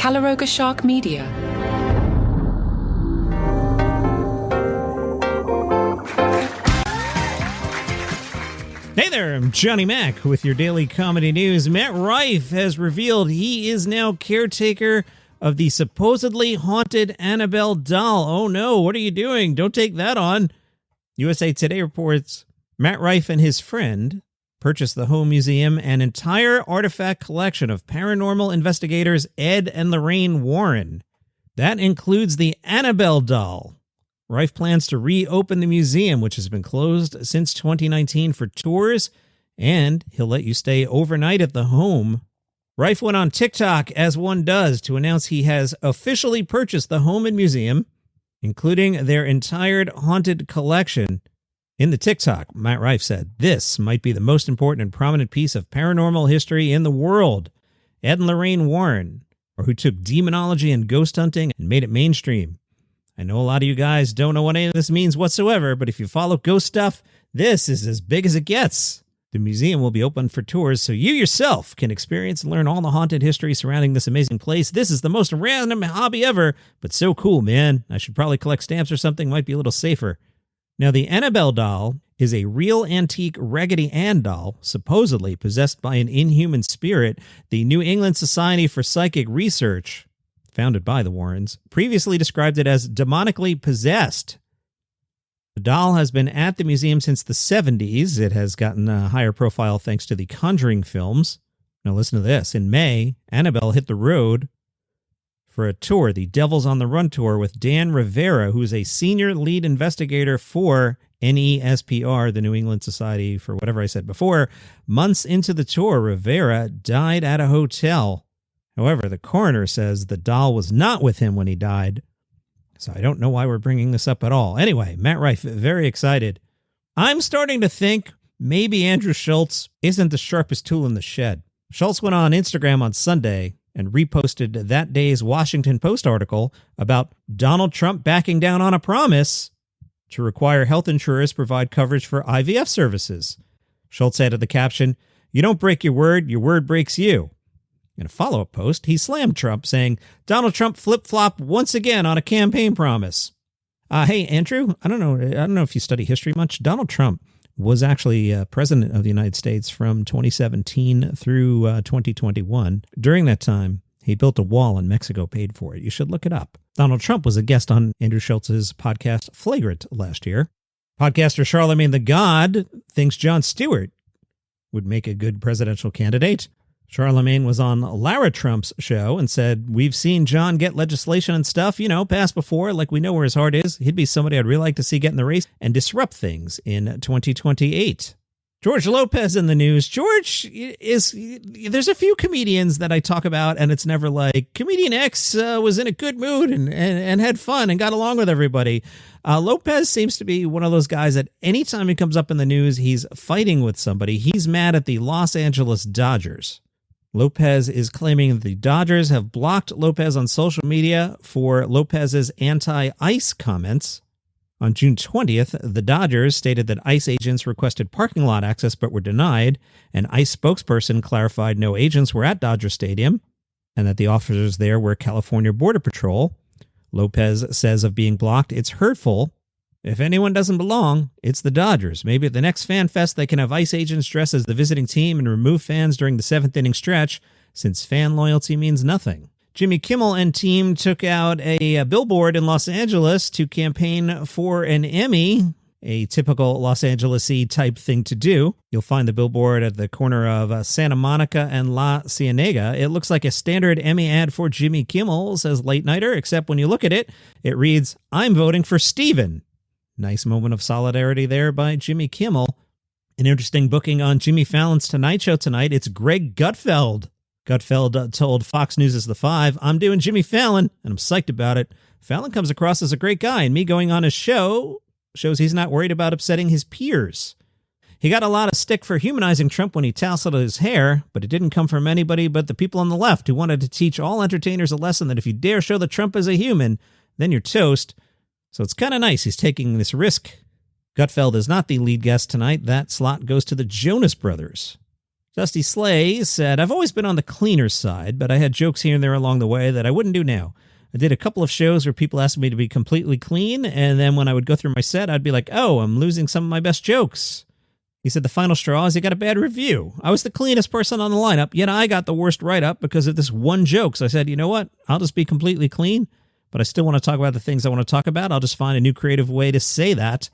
Calaroga Shark Media. Hey there, I'm Johnny Mac with your daily comedy news. Matt Rife has revealed he is now caretaker of the supposedly haunted Annabelle doll. Oh no, what are you doing? Don't take that on. USA Today reports Matt Rife and his friend purchased the home museum an entire artifact collection of paranormal investigators Ed and Lorraine Warren. That includes the Annabelle doll. Rife plans to reopen the museum, which has been closed since 2019 for tours, and he'll let you stay overnight at the home. Rife went on TikTok, as one does, to announce he has officially purchased the home and museum, including their entire haunted collection. In the TikTok, Matt Rife said, "This might be the most important and prominent piece of paranormal history in the world. Ed and Lorraine Warren, or who took demonology and ghost hunting and made it mainstream. I know a lot of you guys don't know what any of this means whatsoever, but if you follow ghost stuff, this is as big as it gets." The museum will be open for tours so you yourself can experience and learn all the haunted history surrounding this amazing place. This is the most random hobby ever, but so cool, man. I should probably collect stamps or something, might be a little safer. Now, the Annabelle doll is a real antique Raggedy Ann doll, supposedly possessed by an inhuman spirit. The New England Society for Psychic Research, founded by the Warrens, previously described it as demonically possessed. The doll has been at the museum since the 70s. It has gotten a higher profile thanks to the Conjuring films. Now listen to this. In May, Annabelle hit the road for a tour, the Devils on the Run tour, with Dan Rivera, who is a senior lead investigator for NESPR, the New England Society for whatever I said before. Months into the tour, Rivera died at a hotel. However, the coroner says the doll was not with him when he died. So I don't know why we're bringing this up at all. Anyway, Matt Rife, very excited. I'm starting to think maybe Andrew Schulz isn't the sharpest tool in the shed. Schulz went on Instagram on Sunday and reposted that day's Washington Post article about Donald Trump backing down on a promise to require health insurers provide coverage for IVF services. Schulz added the caption, "You don't break your word breaks you." In a follow-up post, he slammed Trump, saying, "Donald Trump flip-flopped once again on a campaign promise." Hey, Andrew, I don't know if you study history much. Donald Trump was actually president of the United States from 2017 through 2021. During that time, he built a wall and Mexico paid for it. You should look it up. Donald Trump was a guest on Andrew Schultz's podcast Flagrant last year. Podcaster Charlamagne the God thinks Jon Stewart would make a good presidential candidate. Charlamagne was on Lara Trump's show and said, "We've seen John get legislation and stuff, passed before, like we know where his heart is. He'd be somebody I'd really like to see get in the race and disrupt things in 2028. George Lopez in the news. George there's a few comedians that I talk about, and it's never like, comedian X was in a good mood and had fun and got along with everybody. Lopez seems to be one of those guys that anytime he comes up in the news, he's fighting with somebody. He's mad at the Los Angeles Dodgers. Lopez is claiming that the Dodgers have blocked Lopez on social media for Lopez's anti-ICE comments. On June 20th, the Dodgers stated that ICE agents requested parking lot access but were denied. An ICE spokesperson clarified no agents were at Dodger Stadium and that the officers there were California Border Patrol. Lopez says of being blocked, "It's hurtful. If anyone doesn't belong, it's the Dodgers. Maybe at the next Fan Fest, they can have ICE agents dress as the visiting team and remove fans during the seventh inning stretch, since fan loyalty means nothing." Jimmy Kimmel and team took out a billboard in Los Angeles to campaign for an Emmy, a typical Los Angeles-y type thing to do. You'll find the billboard at the corner of Santa Monica and La Cienega. It looks like a standard Emmy ad for Jimmy Kimmel, says Late Nighter, except when you look at it, it reads, "I'm voting for Steven." Nice moment of solidarity there by Jimmy Kimmel. An interesting booking on Jimmy Fallon's Tonight Show tonight. It's Greg Gutfeld. Gutfeld told Fox News' The Five, "I'm doing Jimmy Fallon, and I'm psyched about it. Fallon comes across as a great guy, and me going on his show shows he's not worried about upsetting his peers." He got a lot of stick for humanizing Trump when he tousled his hair, but it didn't come from anybody but the people on the left who wanted to teach all entertainers a lesson that if you dare show that Trump is a human, then you're toast. So it's kind of nice he's taking this risk. Gutfeld is not the lead guest tonight. That slot goes to the Jonas Brothers. Dusty Slay said, I've always been on the cleaner side, but I had jokes here and there along the way that I wouldn't do now. I did a couple of shows where people asked me to be completely clean, and then when I would go through my set, I'd be like, oh, I'm losing some of my best jokes. He said the final straw is he got a bad review. I was the cleanest person on the lineup, yet I got the worst write-up because of this one joke. So I said, you know what? I'll just be completely clean, but I still want to talk about the things I want to talk about. I'll just find a new creative way to say that.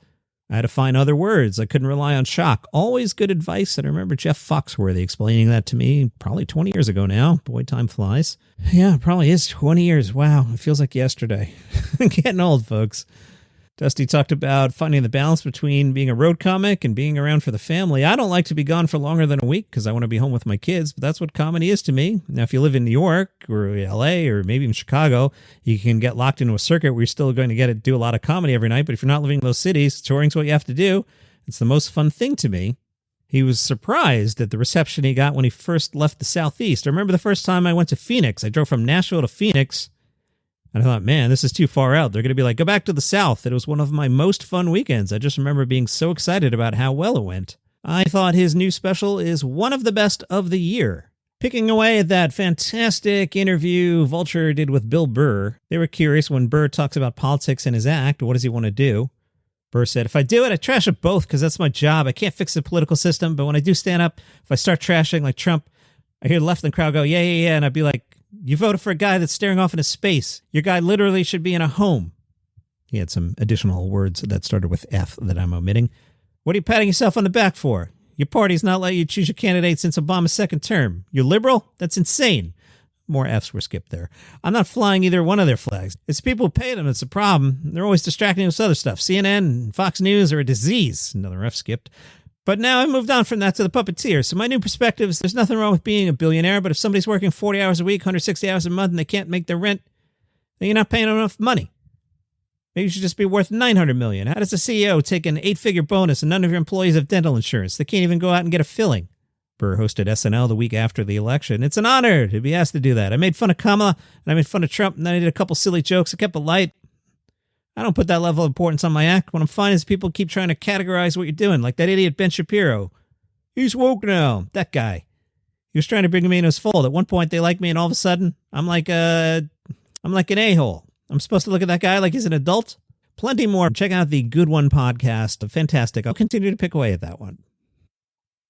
I had to find other words. I couldn't rely on shock. Always good advice. And I remember Jeff Foxworthy explaining that to me probably 20 years ago now. Boy, time flies. Yeah, it probably is 20 years. Wow, it feels like yesterday. Getting old, folks. Dusty talked about finding the balance between being a road comic and being around for the family. I don't like to be gone for longer than a week because I want to be home with my kids, but that's what comedy is to me. Now, if you live in New York or LA or maybe even Chicago, you can get locked into a circuit where you're still going to get to do a lot of comedy every night. But if you're not living in those cities, touring's what you have to do. It's the most fun thing to me. He was surprised at the reception he got when he first left the Southeast. I remember the first time I went to Phoenix. I drove from Nashville to Phoenix. And I thought, man, this is too far out. They're going to be like, go back to the South. It was one of my most fun weekends. I just remember being so excited about how well it went. I thought his new special is one of the best of the year. Picking away at that fantastic interview Vulture did with Bill Burr, they were curious when Burr talks about politics in his act, what does he want to do? Burr said, if I do it, I trash it both because that's my job. I can't fix the political system, but when I do stand up, if I start trashing like Trump, I hear the left in the crowd go, yeah, and I'd be like, you voted for a guy that's staring off into space. Your guy literally should be in a home. He had some additional words that started with F that I'm omitting. What are you patting yourself on the back for? Your party's not letting you choose your candidate since Obama's second term. You're liberal? That's insane. More Fs were skipped there. I'm not flying either one of their flags. It's the people who pay them that's the problem. They're always distracting with other stuff. CNN and Fox News are a disease. Another F skipped. But now I've moved on from that to the puppeteer. So my new perspective is there's nothing wrong with being a billionaire, but if somebody's working 40 hours a week, 160 hours a month, and they can't make their rent, then you're not paying them enough money. Maybe you should just be worth $900 million. How does a CEO take an 8-figure bonus and none of your employees have dental insurance? They can't even go out and get a filling. Burr hosted SNL the week after the election. It's an honor to be asked to do that. I made fun of Kamala, and I made fun of Trump, and then I did a couple silly jokes. I kept it light. I don't put that level of importance on my act. What I'm finding is people keep trying to categorize what you're doing, like that idiot Ben Shapiro. He's woke now. That guy. He was trying to bring me in his fold. At one point, they like me, and all of a sudden, I'm like an a-hole. I'm supposed to look at that guy like he's an adult? Plenty more. Check out the Good One podcast. Fantastic. I'll continue to pick away at that one.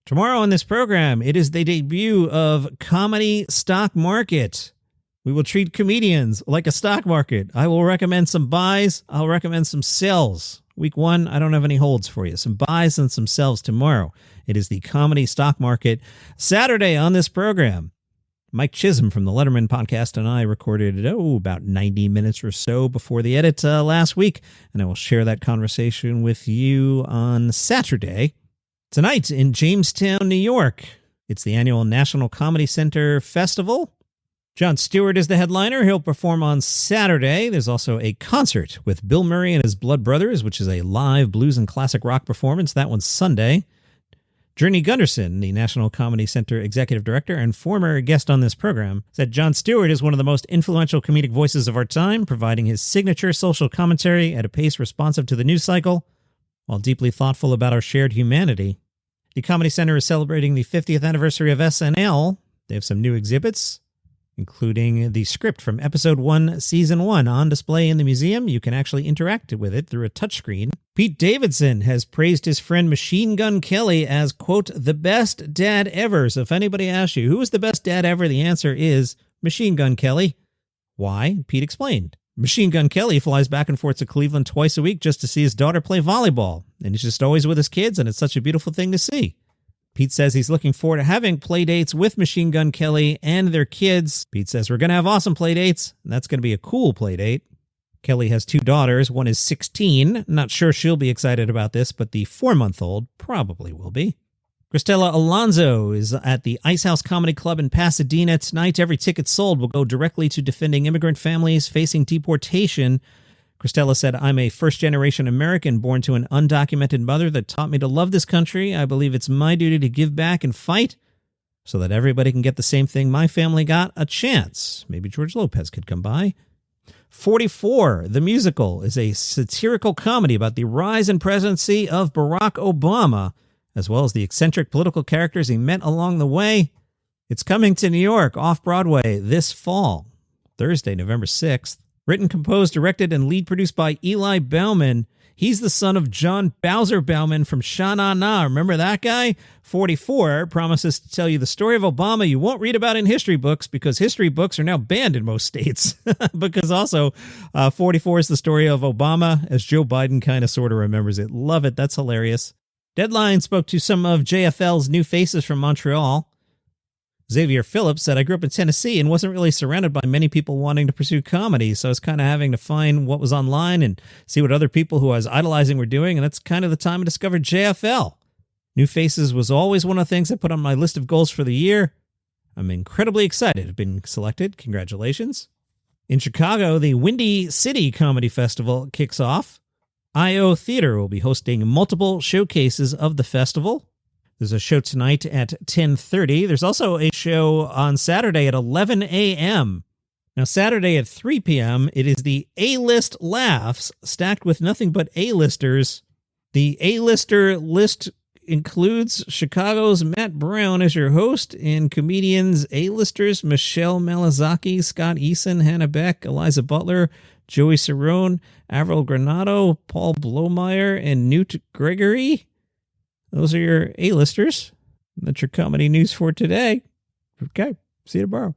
Tomorrow on this program, it is the debut of Comedy Stock Market. We will treat comedians like a stock market. I will recommend some buys. I'll recommend some sells. Week 1, I don't have any holds for you. Some buys and some sells tomorrow. It is the Comedy Stock Market. Saturday on this program, Mike Chisholm from the Letterman podcast and I recorded, about 90 minutes or so before the edit last week. And I will share that conversation with you on Saturday. Tonight in Jamestown, New York, it's the annual National Comedy Center Festival. Jon Stewart is the headliner. He'll perform on Saturday. There's also a concert with Bill Murray and his Blood Brothers, which is a live blues and classic rock performance. That one's Sunday. Journey Gunderson, the National Comedy Center executive director and former guest on this program, said Jon Stewart is one of the most influential comedic voices of our time, providing his signature social commentary at a pace responsive to the news cycle, while deeply thoughtful about our shared humanity. The Comedy Center is celebrating the 50th anniversary of SNL. They have some new exhibits, including the script from Episode 1, Season 1, on display in the museum. You can actually interact with it through a touchscreen. Pete Davidson has praised his friend Machine Gun Kelly as, quote, the best dad ever. So if anybody asks you, who is the best dad ever, the answer is Machine Gun Kelly. Why? Pete explained. Machine Gun Kelly flies back and forth to Cleveland twice a week just to see his daughter play volleyball. And he's just always with his kids, and it's such a beautiful thing to see. Pete says he's looking forward to having play dates with Machine Gun Kelly and their kids. Pete says we're going to have awesome play dates, and that's going to be a cool play date. Kelly has 2 daughters. One is 16. Not sure she'll be excited about this, but the 4-month-old probably will be. Christella Alonzo is at the Ice House Comedy Club in Pasadena tonight. Every ticket sold will go directly to defending immigrant families facing deportation. Christella said, I'm a first-generation American born to an undocumented mother that taught me to love this country. I believe it's my duty to give back and fight so that everybody can get the same thing my family got, a chance. Maybe George Lopez could come by. 44, the musical, is a satirical comedy about the rise and presidency of Barack Obama as well as the eccentric political characters he met along the way. It's coming to New York off-Broadway this fall, Thursday, November 6th. Written, composed, directed, and lead produced by Eli Bauman. He's the son of John Bowser Bauman from Sha Na Na. Remember that guy? 44 promises to tell you the story of Obama you won't read about in history books because history books are now banned in most states. Because also 44 is the story of Obama as Joe Biden kind of sort of remembers it. Love it. That's hilarious. Deadline spoke to some of JFL's new faces from Montreal. Xavier Phillips said, I grew up in Tennessee and wasn't really surrounded by many people wanting to pursue comedy, so I was kind of having to find what was online and see what other people who I was idolizing were doing, and that's kind of the time I discovered JFL. New Faces was always one of the things I put on my list of goals for the year. I'm incredibly excited to have been selected. Congratulations. In Chicago, the Windy City Comedy Festival kicks off. I.O. Theater will be hosting multiple showcases of the festival. There's a show tonight at 10:30. There's also a show on Saturday at 11 a.m. Now, Saturday at 3 p.m., it is the A-List Laughs, stacked with nothing but A-listers. The A-lister list includes Chicago's Matt Brown as your host and comedians A-listers Michelle Malazaki, Scott Eason, Hannah Beck, Eliza Butler, Joey Cerrone, Avril Granado, Paul Blomeyer, and Newt Gregory. Those are your A-listers. That's your comedy news for today. Okay, see you tomorrow.